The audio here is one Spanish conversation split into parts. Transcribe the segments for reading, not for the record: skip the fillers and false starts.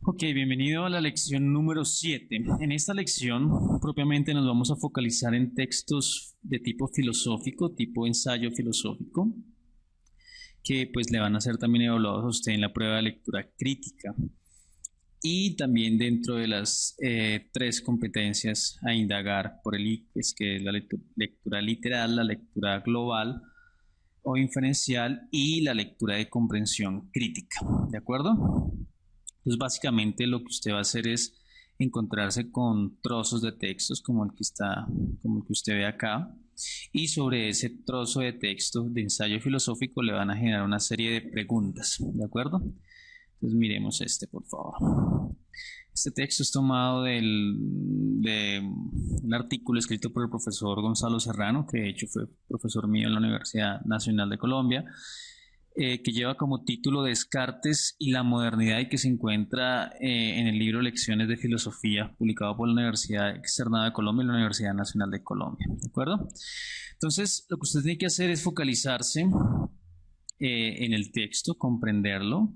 Ok, bienvenido a la lección número 7. En esta lección propiamente nos vamos a focalizar en textos de tipo filosófico, tipo ensayo filosófico, que pues le van a ser también evaluados a usted en la prueba de lectura crítica. Y también dentro de las tres competencias a indagar por el ICFES, que es la lectura literal, la lectura global o inferencial y la lectura de comprensión crítica. ¿De acuerdo? Entonces, básicamente lo que usted va a hacer es encontrarse con trozos de textos como el que usted ve acá, y sobre ese trozo de texto de ensayo filosófico le van a generar una serie de preguntas, ¿de acuerdo? Entonces miremos este, por favor. Este texto es tomado de un artículo escrito por el profesor Gonzalo Serrano, que de hecho fue profesor mío en la Universidad Nacional de Colombia, que lleva como título Descartes y la modernidad y que se encuentra en el libro Lecciones de Filosofía, publicado por la Universidad Externada de Colombia y la Universidad Nacional de Colombia. ¿De acuerdo? Entonces, lo que usted tiene que hacer es focalizarse en el texto, comprenderlo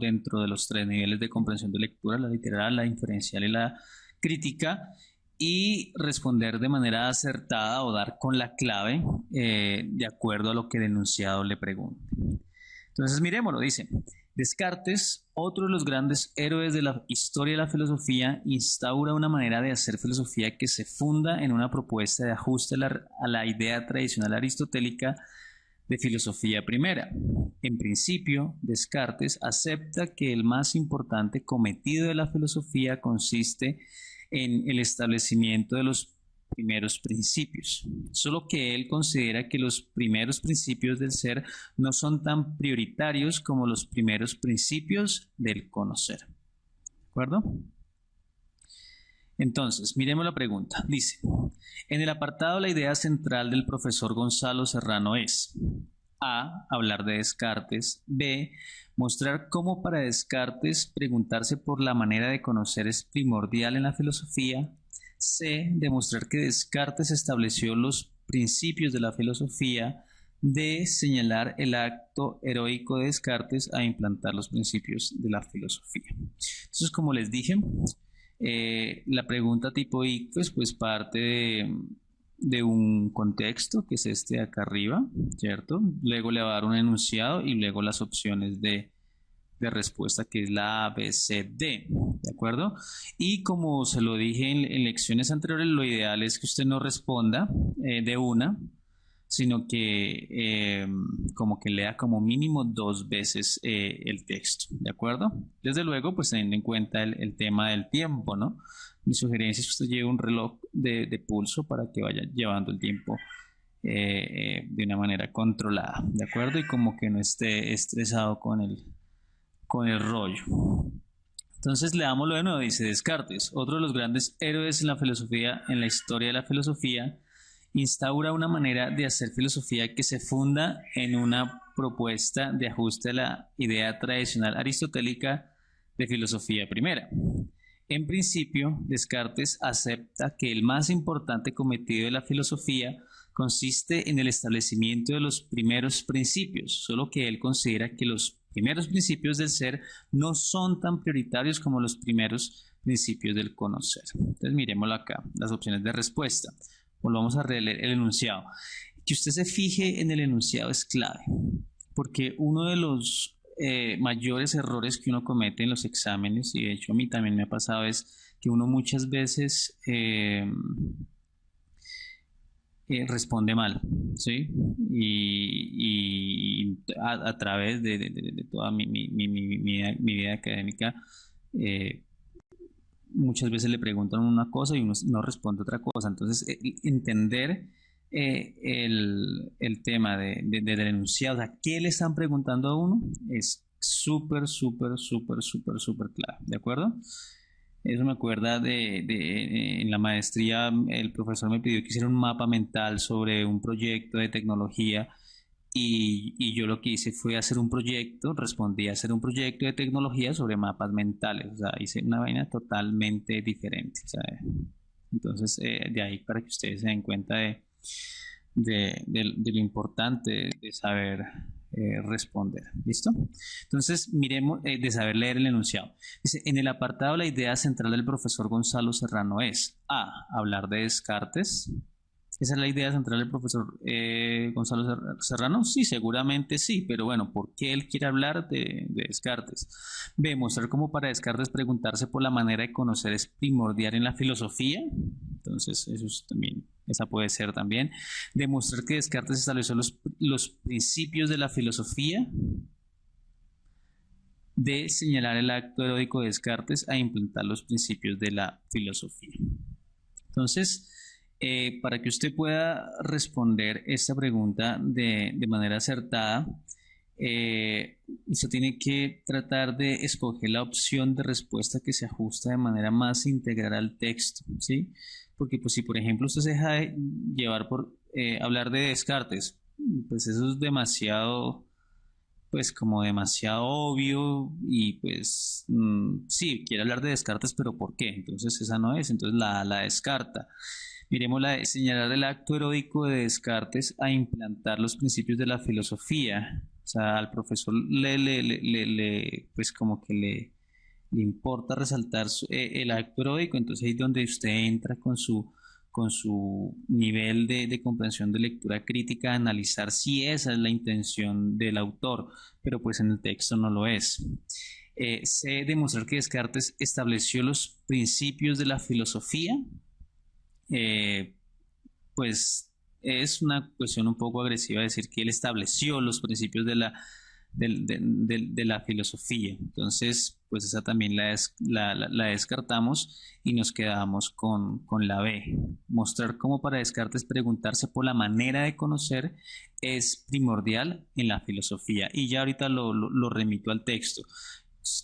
dentro de los tres niveles de comprensión de lectura, la literal, la inferencial y la crítica, y responder de manera acertada o dar con la clave de acuerdo a lo que el enunciado le pregunte. Entonces miremoslo, dice: Descartes, otro de los grandes héroes de la historia de la filosofía, instaura una manera de hacer filosofía que se funda en una propuesta de ajuste a la idea tradicional aristotélica de filosofía primera. En principio, Descartes acepta que el más importante cometido de la filosofía consiste en el establecimiento de los primeros principios, solo que él considera que los primeros principios del ser no son tan prioritarios como los primeros principios del conocer. ¿De acuerdo? Entonces, miremos la pregunta. Dice: en el apartado, la idea central del profesor Gonzalo Serrano es: A. Hablar de Descartes. B. Mostrar cómo para Descartes preguntarse por la manera de conocer es primordial en la filosofía. C. Demostrar que Descartes estableció los principios de la filosofía. D. Señalar el acto heroico de Descartes a implantar los principios de la filosofía. Entonces, como les dije, la pregunta tipo ICFES pues parte de un contexto, que es este de acá arriba, ¿cierto? Luego le va a dar un enunciado y luego las opciones de respuesta, que es la A, B, C, D, ¿de acuerdo? Y como se lo dije en lecciones anteriores, lo ideal es que usted no responda de una, sino que como que lea como mínimo 2 veces el texto, ¿de acuerdo? Desde luego, pues teniendo en cuenta el tema del tiempo, ¿no? Mi sugerencia es que usted lleve un reloj de pulso para que vaya llevando el tiempo de una manera controlada, ¿de acuerdo? Y como que no esté estresado con el rollo. Entonces leámoslo de nuevo. Dice: Descartes, otro de los grandes héroes en la filosofía, en la historia de la filosofía, instaura una manera de hacer filosofía que se funda en una propuesta de ajuste a la idea tradicional aristotélica de filosofía primera. En principio, Descartes acepta que el más importante cometido de la filosofía consiste en el establecimiento de los primeros principios, solo que él considera que los primeros principios del ser no son tan prioritarios como los primeros principios del conocer. Entonces miremoslo acá, las opciones de respuesta. Volvamos a releer el enunciado. Que usted se fije en el enunciado es clave, porque uno de los mayores errores que uno comete en los exámenes, y de hecho a mí también me ha pasado, es que uno muchas veces responde mal, ¿sí? Y a través de toda mi vida académica, muchas veces le preguntan una cosa y uno no responde otra cosa. Entonces, entender el tema del enunciado, o sea, ¿qué le están preguntando a uno? Es súper, súper, súper, súper, súper clave, ¿de acuerdo? Eso me acuerda en la maestría, el profesor me pidió que hiciera un mapa mental sobre un proyecto de tecnología y yo lo que hice fue hacer un proyecto, respondí a hacer un proyecto de tecnología sobre mapas mentales, o sea, hice una vaina totalmente diferente, o sea, entonces de ahí para que ustedes se den cuenta de lo importante de saber responder. ¿Listo? Entonces, miremos de saber leer el enunciado. Dice, en el apartado la idea central del profesor Gonzalo Serrano es A, hablar de Descartes. ¿Esa es la idea central del profesor Gonzalo Serrano? Sí, seguramente sí, pero bueno, ¿por qué él quiere hablar de Descartes? B, mostrar cómo para Descartes preguntarse por la manera de conocer es primordial en la filosofía. Entonces, esa puede ser también. Demostrar que Descartes estableció los principios de la filosofía. De señalar el acto heroico de Descartes a implantar los principios de la filosofía. Entonces, para que usted pueda responder esta pregunta de manera acertada, usted tiene que tratar de escoger la opción de respuesta que se ajusta de manera más integral al texto, ¿sí? Porque pues si por ejemplo usted se deja de llevar por hablar de Descartes, pues eso es demasiado, pues como demasiado obvio y pues sí, quiere hablar de Descartes, pero ¿por qué? Entonces esa no es, entonces la descarta. Miremos la de señalar el acto heroico de Descartes a implantar los principios de la filosofía. O sea, al profesor pues como que le importa resaltar el acto heroico, entonces ahí es donde usted entra con su nivel de comprensión de lectura crítica, analizar si esa es la intención del autor, pero pues en el texto no lo es. C, demostrar que Descartes estableció los principios de la filosofía. Pues es una cuestión un poco agresiva decir que él estableció los principios de la filosofía. Entonces, pues esa también la descartamos y nos quedamos con la B. Mostrar cómo para Descartes preguntarse por la manera de conocer es primordial en la filosofía. Y ya ahorita lo remito al texto.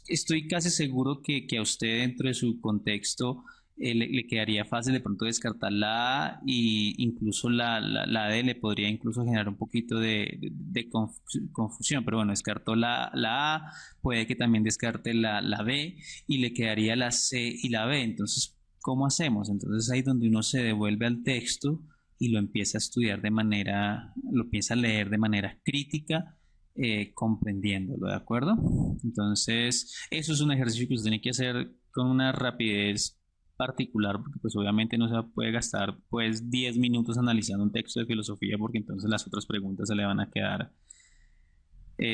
Estoy casi seguro que a usted dentro de su contexto le quedaría fácil de pronto descartar la A y incluso la D le podría incluso generar un poquito de confusión, pero bueno, descartó la A, puede que también descarte la B y le quedaría la C y la B. Entonces, ¿cómo hacemos? Entonces ahí es donde uno se devuelve al texto y lo empieza a estudiar lo empieza a leer de manera crítica, comprendiéndolo, ¿de acuerdo? Entonces, eso es un ejercicio que usted tiene que hacer con una rapidez particular, porque pues obviamente no se puede gastar pues 10 minutos analizando un texto de filosofía, porque entonces las otras preguntas se le van a quedar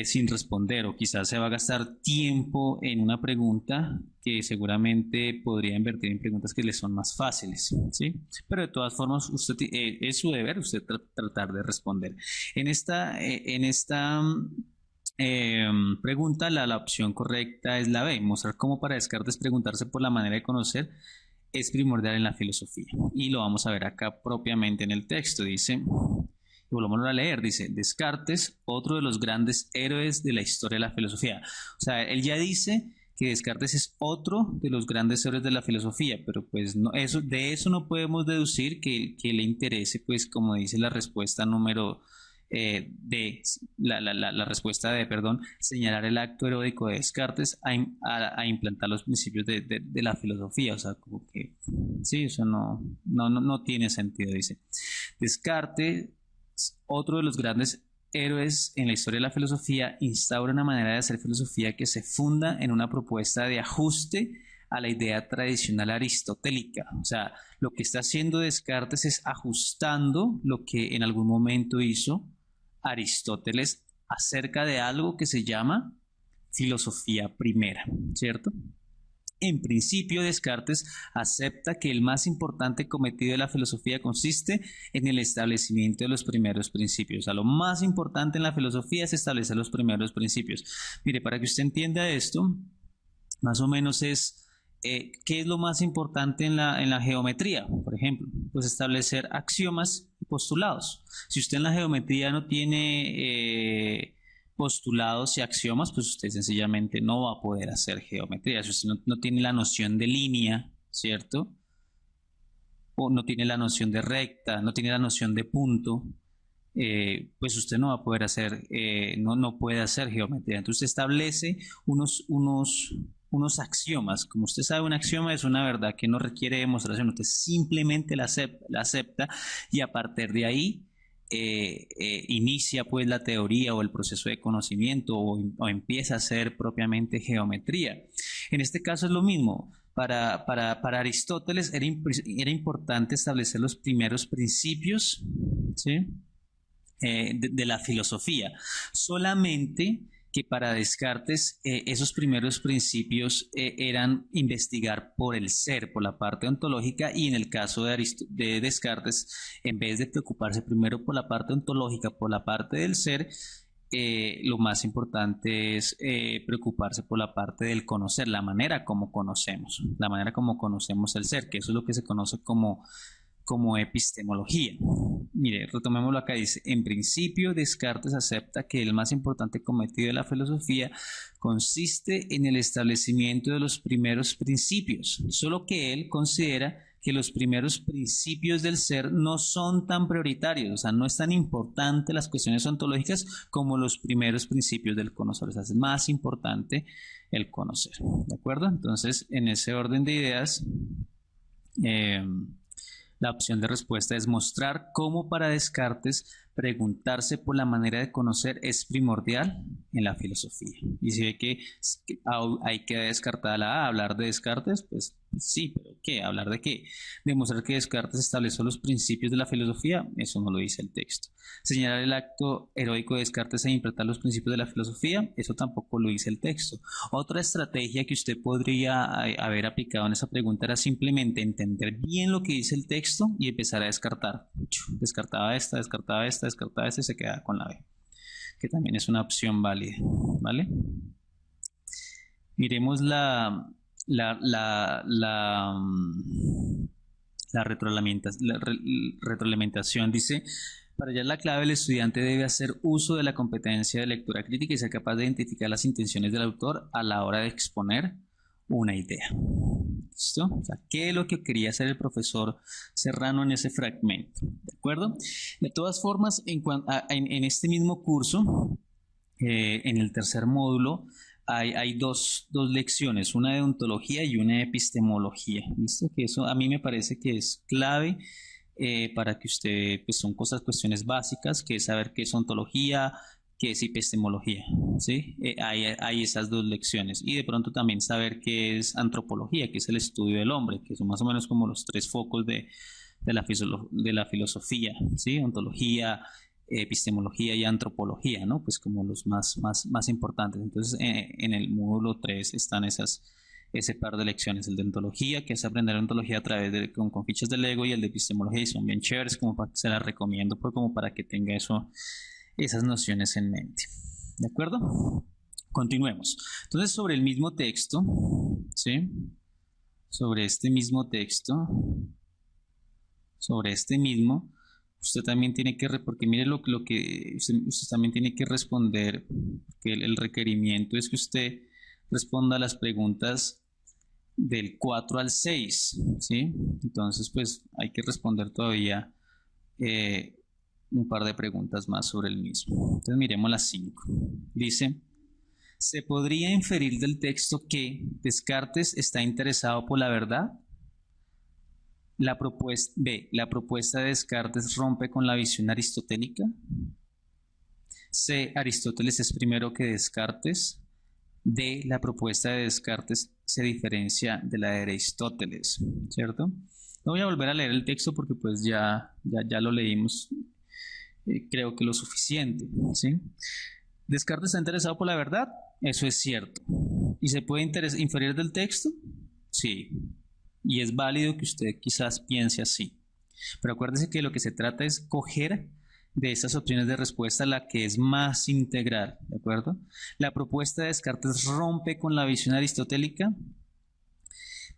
sin responder, o quizás se va a gastar tiempo en una pregunta que seguramente podría invertir en preguntas que le son más fáciles, ¿sí? Pero de todas formas usted es su deber usted tratar de responder. En esta pregunta la opción correcta es la B, mostrar cómo para Descartes preguntarse por la manera de conocer es primordial en la filosofía. Y lo vamos a ver acá propiamente en el texto. Dice, volvamos a leer, dice, Descartes, otro de los grandes héroes de la historia de la filosofía. O sea, él ya dice que Descartes es otro de los grandes héroes de la filosofía, pero pues no, de eso no podemos deducir que le interese, pues como dice la respuesta número la respuesta de, señalar el acto heroico de Descartes a implantar los principios de la filosofía. O sea, como que sí, eso no tiene sentido, dice. Descartes, otro de los grandes héroes en la historia de la filosofía, instaura una manera de hacer filosofía que se funda en una propuesta de ajuste a la idea tradicional aristotélica. O sea, lo que está haciendo Descartes es ajustando lo que en algún momento hizo Aristóteles acerca de algo que se llama filosofía primera, ¿cierto? En principio, Descartes acepta que el más importante cometido de la filosofía consiste en el establecimiento de los primeros principios. O sea, lo más importante en la filosofía es establecer los primeros principios. Mire, para que usted entienda esto, más o menos es ¿qué es lo más importante en la geometría? Por ejemplo, pues establecer axiomas y postulados. Si usted en la geometría no tiene postulados y axiomas, pues usted sencillamente no va a poder hacer geometría. Si usted no tiene la noción de línea, ¿cierto? O no tiene la noción de recta, no tiene la noción de punto, pues usted no va a poder hacer, no puede hacer geometría. Entonces establece unos axiomas. Como usted sabe, un axioma es una verdad que no requiere demostración, usted simplemente la acepta y a partir de ahí inicia pues la teoría o el proceso de conocimiento o empieza a ser propiamente geometría. En este caso es lo mismo. Para Aristóteles era importante establecer los primeros principios, ¿sí? De la filosofía. Solamente que para Descartes esos primeros principios eran investigar por el ser, por la parte ontológica, y en el caso de Descartes, en vez de preocuparse primero por la parte ontológica, por la parte del ser, lo más importante es preocuparse por la parte del conocer, la manera como conocemos el ser, que eso es lo que se conoce como epistemología. Mire, retomémoslo acá, dice: en principio Descartes acepta que el más importante cometido de la filosofía consiste en el establecimiento de los primeros principios, solo que él considera que los primeros principios del ser no son tan prioritarios, o sea, no es tan importante las cuestiones ontológicas como los primeros principios del conocer, o sea, es más importante el conocer, ¿de acuerdo? Entonces, en ese orden de ideas, la opción de respuesta es mostrar cómo para Descartes preguntarse por la manera de conocer es primordial en la filosofía. Y si ve que hay que descartar la A, hablar de Descartes, pues sí, pero ¿qué? ¿Hablar de qué? Demostrar que Descartes estableció los principios de la filosofía, eso no lo dice el texto. Señalar el acto heroico de Descartes e interpretar los principios de la filosofía, eso tampoco lo dice el texto. Otra estrategia que usted podría haber aplicado en esa pregunta era simplemente entender bien lo que dice el texto y empezar a descartar. Descartaba esta y se quedaba con la B, que también es una opción válida, ¿vale? Miremos la retroalimentación. Dice: para hallar la clave, el estudiante debe hacer uso de la competencia de lectura crítica y ser capaz de identificar las intenciones del autor a la hora de exponer una idea. ¿Listo? O sea, ¿qué es lo que quería hacer el profesor Serrano en ese fragmento? ¿De acuerdo? De todas formas, en este mismo curso, en el tercer módulo, hay dos lecciones, una de ontología y una de epistemología. ¿Listo? Que eso a mí me parece que es clave para que usted, pues son cuestiones básicas, que es saber qué es ontología, qué es epistemología, ¿sí? Hay esas dos lecciones. Y de pronto también saber qué es antropología, que es el estudio del hombre, que son más o menos como los tres focos de la filosofía, ¿sí? Ontología, epistemología y antropología, ¿no? Pues como los más importantes. Entonces, en el módulo 3 están ese par de lecciones, el de ontología, que es aprender ontología a través con fichas de Lego, y el de epistemología, y son bien chéveres, se las recomiendo, pues, como para que tenga esas nociones en mente. ¿De acuerdo? Continuemos. Entonces, sobre el mismo texto, ¿sí? Sobre este mismo, usted también tiene que, porque mire lo que usted también tiene que responder, que el requerimiento es que usted responda a las preguntas del 4 al 6, ¿sí? Entonces, pues, hay que responder todavía un par de preguntas más sobre el mismo. Entonces, miremos las 5. Dice: ¿se podría inferir del texto que Descartes está interesado por la verdad? La propuesta de Descartes rompe con la visión aristotélica. C. Aristóteles es primero que Descartes. D. La propuesta de Descartes se diferencia de la de Aristóteles, ¿cierto? No voy a volver a leer el texto porque pues ya lo leímos, creo que lo suficiente, ¿sí? ¿Descartes está interesado por la verdad? Eso es cierto. ¿Y se puede inferir del texto? Sí. Y es válido que usted quizás piense así. Pero acuérdese que lo que se trata es coger de esas opciones de respuesta la que es más integral, ¿de acuerdo? La propuesta de Descartes rompe con la visión aristotélica.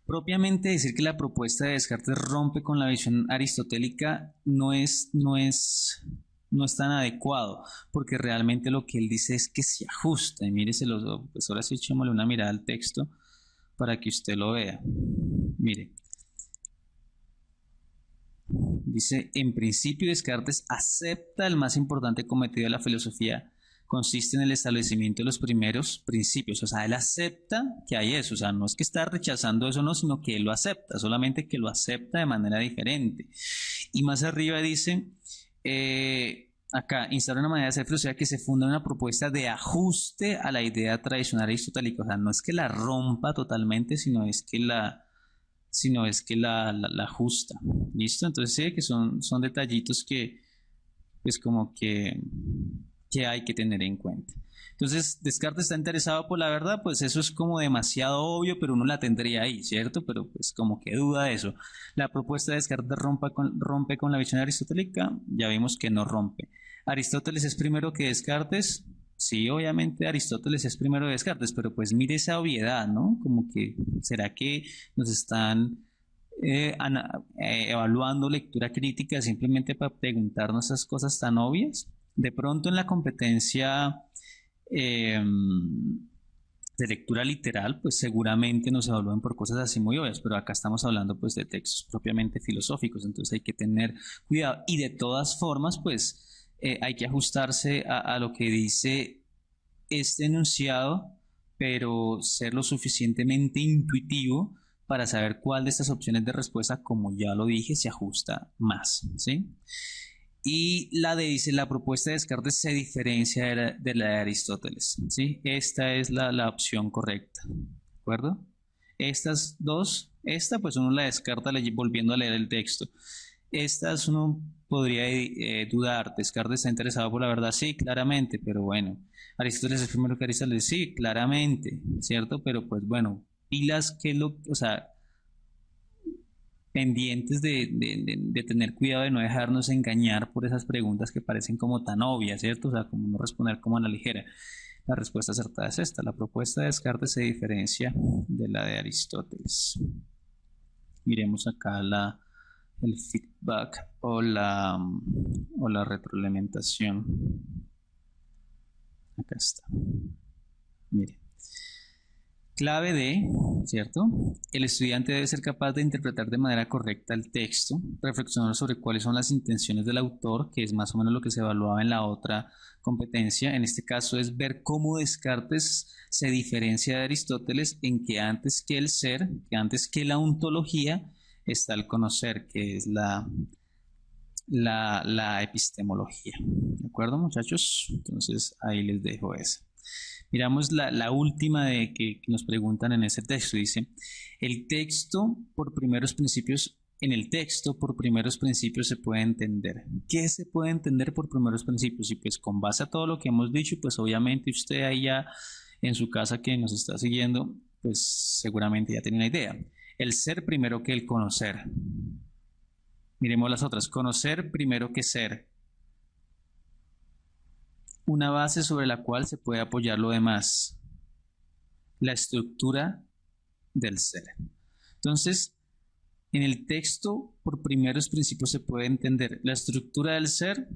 Propiamente decir que la propuesta de Descartes rompe con la visión aristotélica no es tan adecuado, porque realmente lo que él dice es que se ajusta. Y míreselo, pues ahora sí echémosle una mirada al texto para que usted lo vea. Mire. Dice: en principio Descartes acepta el más importante cometido de la filosofía consiste en el establecimiento de los primeros principios. O sea, él acepta que hay eso, o sea, no es que está rechazando eso, no, sino que él lo acepta, solamente que lo acepta de manera diferente. Y más arriba dice: acá, instaura una manera de hacer filosofía que se funda en una propuesta de ajuste a la idea tradicional aristotélica. O sea, no es que la rompa totalmente, sino es que la ajusta. ¿Listo? Entonces sí, que son detallitos que, pues como que hay que tener en cuenta. Entonces, Descartes está interesado por la verdad, pues eso es como demasiado obvio, pero uno la tendría ahí, ¿cierto? Pero pues como que duda de eso. La propuesta de Descartes rompe con la visión aristotélica, ya vimos que no rompe. ¿Aristóteles es primero que Descartes? Sí, obviamente Aristóteles es primero que Descartes, pero pues mire esa obviedad, ¿no? Como que, ¿será que nos están evaluando lectura crítica simplemente para preguntarnos esas cosas tan obvias? De pronto en la competencia de lectura literal, pues seguramente nos evalúan por cosas así muy obvias, pero acá estamos hablando pues de textos propiamente filosóficos, entonces hay que tener cuidado y de todas formas pues hay que ajustarse a lo que dice este enunciado, pero ser lo suficientemente intuitivo para saber cuál de estas opciones de respuesta, como ya lo dije, se ajusta más, ¿sí? Y dice, la propuesta de Descartes se diferencia de la de Aristóteles, ¿sí? Esta es la opción correcta, ¿de acuerdo? Estas dos, esta pues uno la descarta volviendo a leer el texto. Estas uno podría dudar, Descartes está interesado por la verdad, sí, claramente, pero bueno, Aristóteles es primero que Aristóteles, sí, claramente, ¿cierto? Pero pues bueno, pilas que o sea, pendientes de tener cuidado de no dejarnos engañar por esas preguntas que parecen como tan obvias, ¿cierto? O sea, como no responder como a la ligera. La respuesta acertada es esta. La propuesta de Descartes se diferencia de la de Aristóteles. Miremos acá el feedback o la retroalimentación. Acá está. Mire. Clave de, ¿cierto? El estudiante debe ser capaz de interpretar de manera correcta el texto, reflexionar sobre cuáles son las intenciones del autor, que es más o menos lo que se evaluaba en la otra competencia. En este caso es ver cómo Descartes se diferencia de Aristóteles en que antes que el ser, que antes que la ontología, está el conocer, que es la epistemología. ¿De acuerdo, muchachos? Entonces ahí les dejo eso. Miramos la última de que nos preguntan en ese texto. Dice, el texto por primeros principios, en el texto por primeros principios se puede entender. ¿Qué se puede entender por primeros principios? Y pues con base a todo lo que hemos dicho, pues obviamente usted ahí ya en su casa que nos está siguiendo, pues seguramente ya tiene una idea. El ser primero que el conocer. Miremos las otras. Conocer primero que ser. Una base sobre la cual se puede apoyar lo demás. La estructura del ser. Entonces, en el texto, por primeros principios se puede entender la estructura del ser.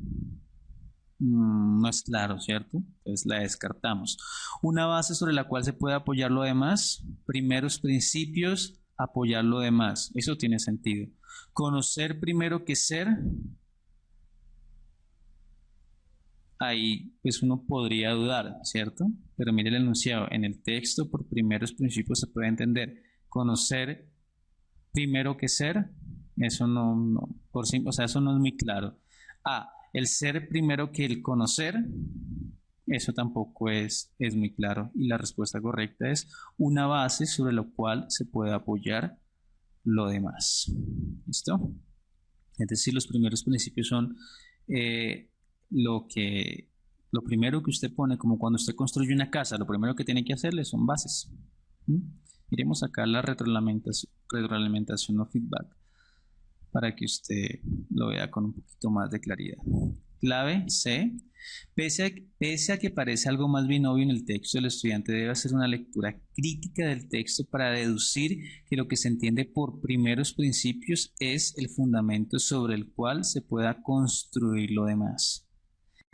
No es claro, ¿cierto? Entonces la descartamos. Una base sobre la cual se puede apoyar lo demás. Primeros principios, apoyar lo demás. Eso tiene sentido. Conocer primero que ser. Ahí pues uno podría dudar, ¿cierto? Pero mire el enunciado, en el texto por primeros principios se puede entender conocer primero que ser, eso no por sí, o sea, eso no es muy claro. El ser primero que el conocer, eso tampoco es muy claro. Y la respuesta correcta es una base sobre la cual se puede apoyar lo demás. ¿Listo? Es decir, los primeros principios son lo primero que usted pone, como cuando usted construye una casa, lo primero que tiene que hacerle son bases. Miremos acá la retroalimentación o feedback para que usted lo vea con un poquito más de claridad. Clave C. Pese a que parece algo más bien obvio en el texto, el estudiante debe hacer una lectura crítica del texto para deducir que lo que se entiende por primeros principios es el fundamento sobre el cual se pueda construir lo demás.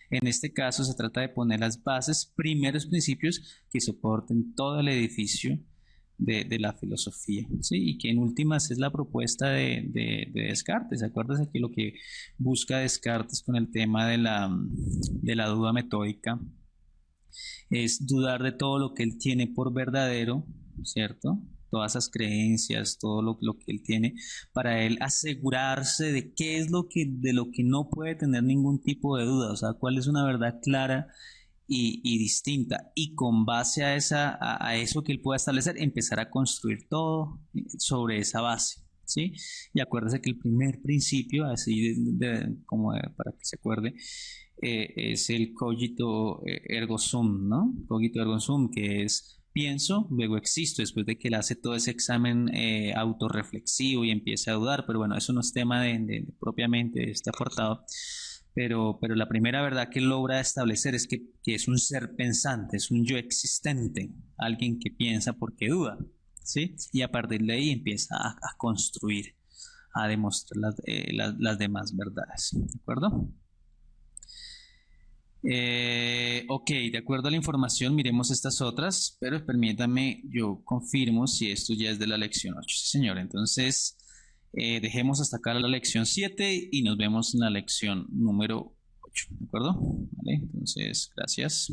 En este caso se trata de poner las bases, primeros principios que soporten todo el edificio de la filosofía, ¿sí? Y que en últimas es la propuesta de Descartes. Acuérdense que lo que busca Descartes con el tema de la duda metódica es dudar de todo lo que él tiene por verdadero, ¿cierto? todas esas creencias, todo lo que él tiene, para él asegurarse de qué es de lo que no puede tener ningún tipo de duda, o sea, cuál es una verdad clara y distinta. Y con base a eso que él pueda establecer, empezar a construir todo sobre esa base. ¿Sí? Y acuérdese que el primer principio, así para que se acuerde, es el cogito ergo sum, ¿no? Cogito ergo sum, que es pienso, luego existo, después de que él hace todo ese examen autorreflexivo y empieza a dudar, pero bueno, eso no es tema propiamente de este apartado. Pero la primera verdad que él logra establecer es que es un ser pensante, es un yo existente, alguien que piensa porque duda, ¿sí? Y a partir de ahí empieza a construir, a demostrar las demás verdades, ¿de acuerdo? Ok, de acuerdo a la información, miremos estas otras, pero permítame, yo confirmo si esto ya es de la lección 8. Sí, señor. Entonces, dejemos hasta acá la lección 7 y nos vemos en la lección número 8. ¿De acuerdo? Vale, entonces, gracias.